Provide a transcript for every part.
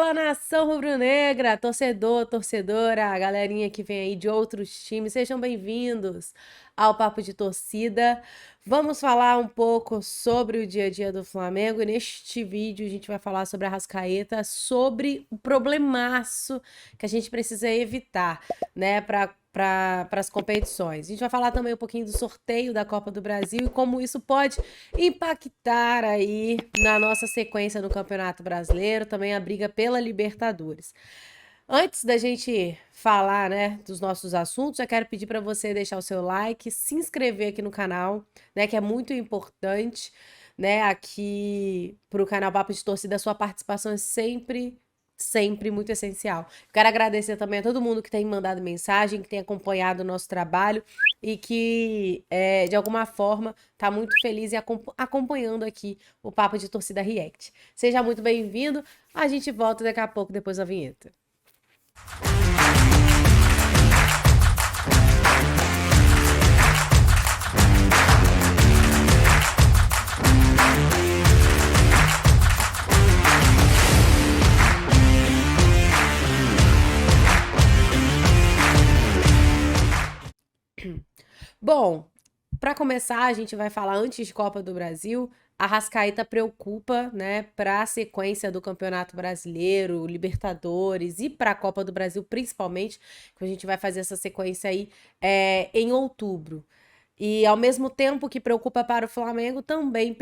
Fala, nação rubro-negra, torcedor, torcedora, galerinha que vem aí de outros times, sejam bem-vindos ao Papo de Torcida. Vamos falar um pouco sobre o dia a dia do Flamengo e neste vídeo a gente vai falar sobre a Arrascaeta, sobre o problemaço que a gente precisa evitar, né, para as competições. A gente vai falar também um pouquinho do sorteio da Copa do Brasil e como isso pode impactar aí na nossa sequência no Campeonato Brasileiro, também a briga pela Libertadores. Antes da gente falar, né, dos nossos assuntos, já quero pedir para você deixar o seu like, se inscrever aqui no canal, né, que é muito importante, né, aqui para o canal Papo de Torcida, a sua participação é sempre muito essencial. Quero agradecer também a todo mundo que tem mandado mensagem, que tem acompanhado o nosso trabalho e que, de alguma forma, está muito feliz e acompanhando aqui o Papo de Torcida React. Seja muito bem-vindo. A gente volta daqui a pouco, depois da vinheta. Bom, para começar, a gente vai falar antes de Copa do Brasil. A Arrascaeta preocupa, né, para a sequência do Campeonato Brasileiro, Libertadores e para a Copa do Brasil, principalmente, que a gente vai fazer essa sequência aí em outubro. E ao mesmo tempo que preocupa para o Flamengo, também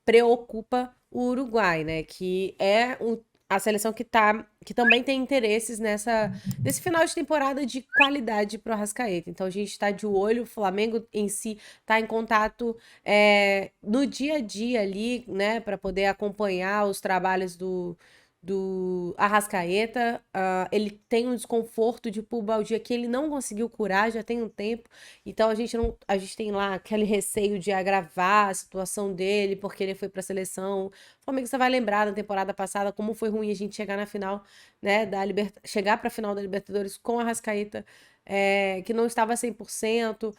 preocupa o Uruguai, né, que é a seleção que também tem interesses nesse final de temporada de qualidade para o Arrascaeta. Então a gente está de olho, o Flamengo em si está em contato no dia a dia ali, né, para poder acompanhar os trabalhos do Arrascaeta. Ele tem um desconforto de pubalgia que ele não conseguiu curar já tem um tempo, então a gente tem lá aquele receio de agravar a situação dele porque ele foi para a seleção. O Flamengo, você vai lembrar da temporada passada como foi ruim a gente chegar na final, né, chegar para a final da Libertadores com a Arrascaeta que não estava 100%.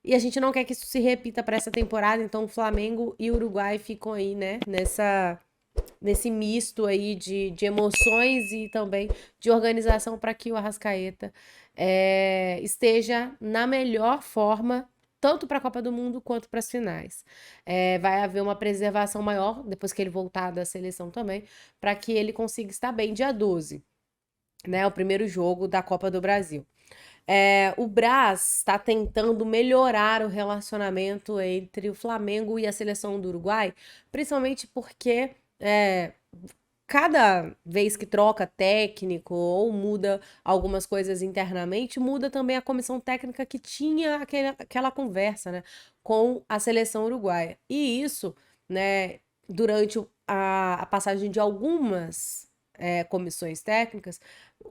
E a gente não quer que isso se repita para essa temporada, então o Flamengo e o Uruguai ficam aí, né, nesse misto aí de emoções e também de organização para que o Arrascaeta esteja na melhor forma, tanto para a Copa do Mundo quanto para as finais. Vai haver uma preservação maior, depois que ele voltar da seleção também, para que ele consiga estar bem dia 12, né, o primeiro jogo da Copa do Brasil. O Brás está tentando melhorar o relacionamento entre o Flamengo e a seleção do Uruguai, principalmente porque cada vez que troca técnico ou muda algumas coisas internamente, muda também a comissão técnica que tinha aquela conversa, né, com a seleção uruguaia. E isso, né, durante a passagem de algumas comissões técnicas,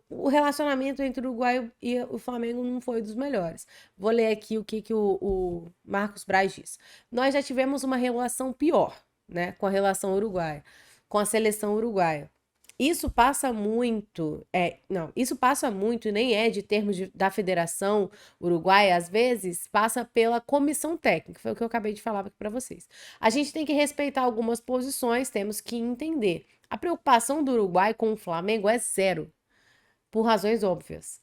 o relacionamento entre o Uruguai e o Flamengo não foi dos melhores. Vou ler aqui o que o Marcos Braz diz. Nós já tivemos uma relação pior, né, com a relação uruguaia, com a seleção uruguaia. Isso passa muito, isso passa muito e nem é de termos da Federação Uruguaia, às vezes passa pela comissão técnica, foi o que eu acabei de falar aqui para vocês. A gente tem que respeitar algumas posições, temos que entender. A preocupação do Uruguai com o Flamengo é zero, por razões óbvias.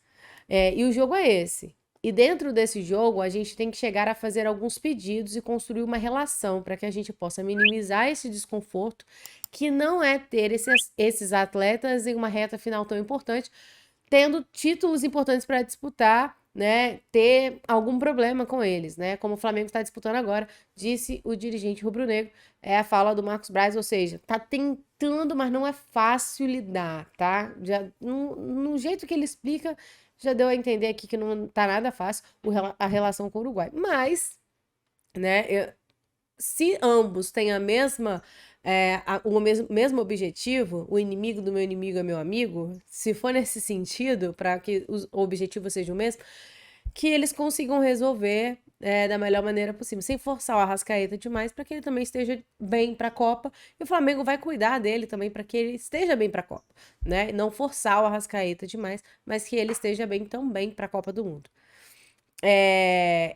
E o jogo é esse. E dentro desse jogo, a gente tem que chegar a fazer alguns pedidos e construir uma relação para que a gente possa minimizar esse desconforto, que não é ter esses atletas em uma reta final tão importante, tendo títulos importantes para disputar, né, ter algum problema com eles, né, como o Flamengo está disputando agora, disse o dirigente rubro-negro, é a fala do Marcos Braz, ou seja, tá tentando, mas não é fácil lidar, tá? Já, no jeito que ele explica, já deu a entender aqui que não tá nada fácil a relação com o Uruguai, mas, né, se ambos têm o mesmo objetivo, o inimigo do meu inimigo é meu amigo, se for nesse sentido, para que o objetivo seja o mesmo, que eles consigam resolver da melhor maneira possível, sem forçar o Arrascaeta demais, para que ele também esteja bem para a Copa, e o Flamengo vai cuidar dele também para que ele esteja bem para a Copa, né? Não forçar o Arrascaeta demais, mas que ele esteja bem também para a Copa do Mundo.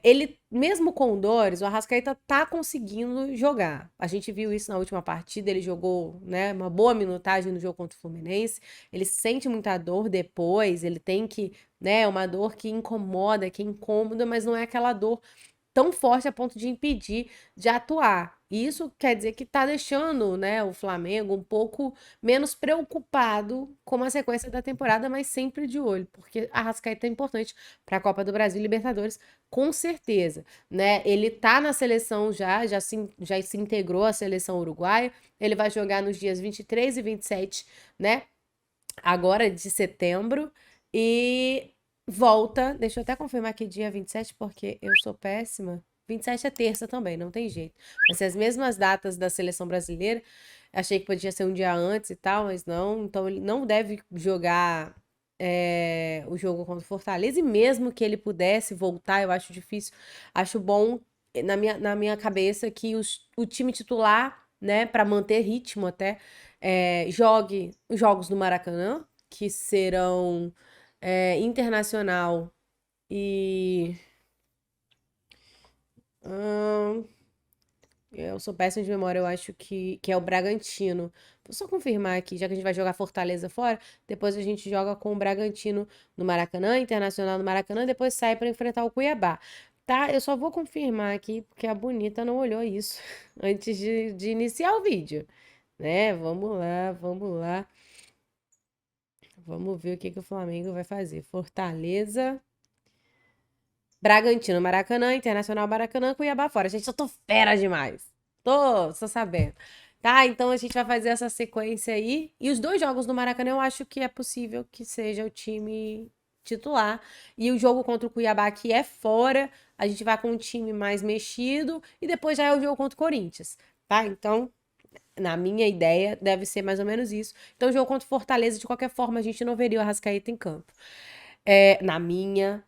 ele, mesmo com dores, o Arrascaeta tá conseguindo jogar. A gente viu isso na última partida, ele jogou, né, uma boa minutagem no jogo contra o Fluminense. Ele sente muita dor depois, ele tem que, né, uma dor que incomoda, que é incômoda, mas não é aquela dor tão forte a ponto de impedir de atuar. E isso quer dizer que tá deixando, né, o Flamengo um pouco menos preocupado com a sequência da temporada, mas sempre de olho, porque a Arrascaeta é importante para a Copa do Brasil e Libertadores, com certeza, né? Ele tá na seleção já se integrou à seleção uruguaia. Ele vai jogar nos dias 23 e 27, né? Agora de setembro e volta, deixa eu até confirmar que dia 27, porque eu sou péssima. 27 é terça também, não tem jeito. Vai ser as mesmas datas da seleção brasileira. Achei que podia ser um dia antes e tal, mas não. Então ele não deve jogar o jogo contra o Fortaleza. E mesmo que ele pudesse voltar, eu acho difícil. Acho bom, na minha cabeça, que o time titular, né, para manter ritmo até, jogue os jogos no Maracanã, que serão Internacional e. hum, eu sou péssima de memória, eu acho que é o Bragantino. Vou só confirmar aqui, já que a gente vai jogar Fortaleza fora, depois a gente joga com o Bragantino no Maracanã, Internacional no Maracanã, depois sai para enfrentar o Cuiabá. Tá? Eu só vou confirmar aqui, porque a Bonita não olhou isso antes de iniciar o vídeo, né? Vamos lá, vamos lá. Vamos ver o que o Flamengo vai fazer. Fortaleza, Bragantino, Maracanã, Internacional, Maracanã, Cuiabá fora. Gente, eu tô fera demais. Tô sabendo. Tá, então a gente vai fazer essa sequência aí. E os dois jogos no Maracanã eu acho que é possível que seja o time titular. E o jogo contra o Cuiabá, que é fora, a gente vai com um time mais mexido. E depois já é o jogo contra o Corinthians. Tá? Então, na minha ideia, deve ser mais ou menos isso. Então, o jogo contra o Fortaleza, de qualquer forma, a gente não veria o Arrascaeta em campo. Na minha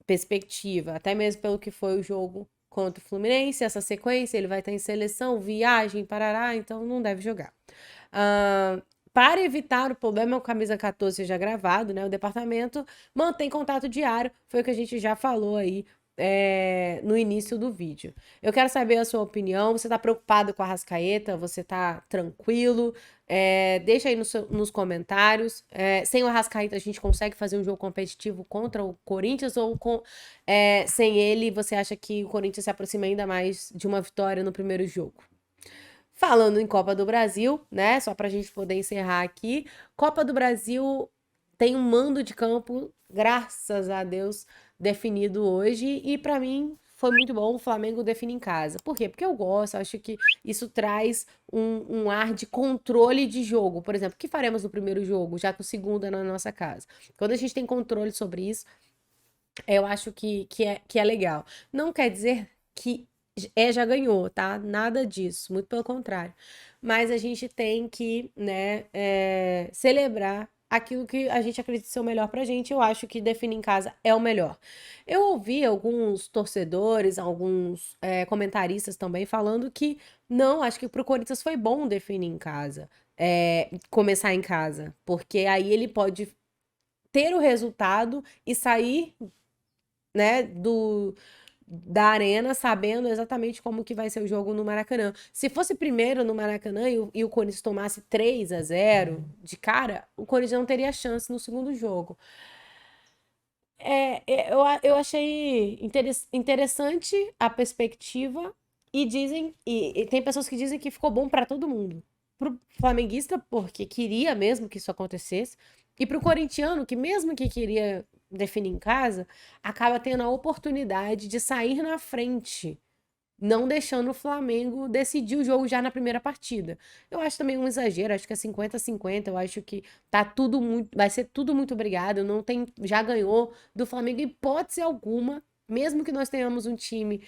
perspectiva, até mesmo pelo que foi o jogo contra o Fluminense, essa sequência, ele vai estar em seleção, viagem, parará, então não deve jogar. Para evitar o problema, o camisa 14 seja gravado, né? O departamento mantém contato diário, foi o que a gente já falou aí no início do vídeo. Eu quero saber a sua opinião. Você tá preocupado com a Arrascaeta? Você tá tranquilo? Deixa aí nos comentários. Sem o Arrascaeta, a gente consegue fazer um jogo competitivo contra o Corinthians? Ou sem ele, você acha que o Corinthians se aproxima ainda mais de uma vitória no primeiro jogo? Falando em Copa do Brasil, né? Só pra gente poder encerrar aqui. Copa do Brasil tem um mando de campo, graças a Deus, definido hoje. E pra mim foi muito bom o Flamengo definir em casa. Por quê? Porque eu gosto, acho que isso traz um ar de controle de jogo. Por exemplo, o que faremos no primeiro jogo, já que o segundo é na nossa casa? Quando a gente tem controle sobre isso, eu acho que é legal. Não quer dizer que já ganhou, tá? Nada disso, muito pelo contrário. Mas a gente tem que, né, celebrar aquilo que a gente acredita ser o melhor pra gente. Eu acho que definir em casa é o melhor. Eu ouvi alguns torcedores, alguns comentaristas também falando que não, acho que pro Corinthians foi bom definir em casa, começar em casa, porque aí ele pode ter o resultado e sair, né, da arena sabendo exatamente como que vai ser o jogo no Maracanã. Se fosse primeiro no Maracanã e o Corinthians tomasse 3-0 de cara, o Corinthians não teria chance no segundo jogo. Eu achei interessante a perspectiva e tem pessoas que dizem que ficou bom para todo mundo. Pro flamenguista, porque queria mesmo que isso acontecesse, e pro corintiano, que mesmo que queria definir em casa, acaba tendo a oportunidade de sair na frente, não deixando o Flamengo decidir o jogo já na primeira partida. Eu acho também um exagero, acho que é 50-50, eu acho que tá tudo muito, vai ser tudo muito obrigado, não tem, já ganhou do Flamengo em hipótese alguma, mesmo que nós tenhamos um time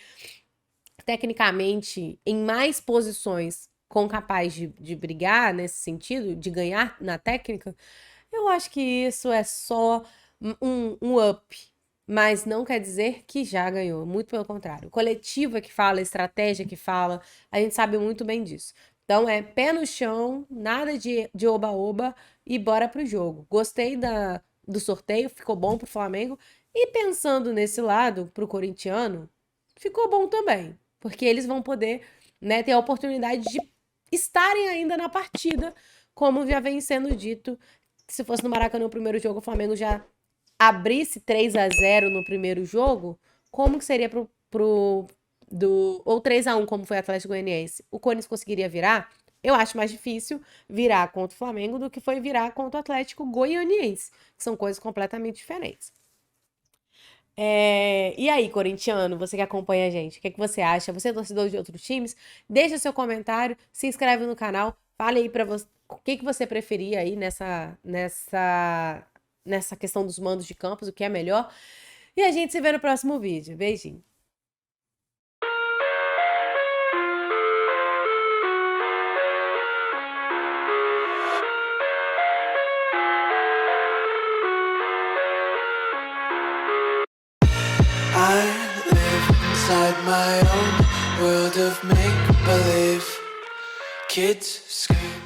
tecnicamente em mais posições com capaz de brigar nesse sentido, de ganhar na técnica, eu acho que isso é só um up, mas não quer dizer que já ganhou, muito pelo contrário. Coletiva que fala, estratégia que fala, a gente sabe muito bem disso. Então é pé no chão, nada de oba-oba e bora pro jogo. Gostei do sorteio, ficou bom pro Flamengo E pensando nesse lado, pro corintiano, ficou bom também, porque eles vão poder, né, ter a oportunidade de estarem ainda na partida, como já vem sendo dito, que se fosse no Maracanã o primeiro jogo, o Flamengo já abrisse 3-0 no primeiro jogo, como que seria ou 3-1 como foi o Atlético Goianiense? O Corinthians conseguiria virar? Eu acho mais difícil virar contra o Flamengo do que foi virar contra o Atlético Goianiense, que são coisas completamente diferentes. E aí, corintiano, você que acompanha a gente, o que é que você acha? Você é torcedor de outros times? Deixa seu comentário, se inscreve no canal, fale aí pra você o que que você preferia aí nessa questão dos mandos de campos, o que é melhor. E a gente se vê no próximo vídeo. Beijinho. I live inside my own world of make-believe. Kids scream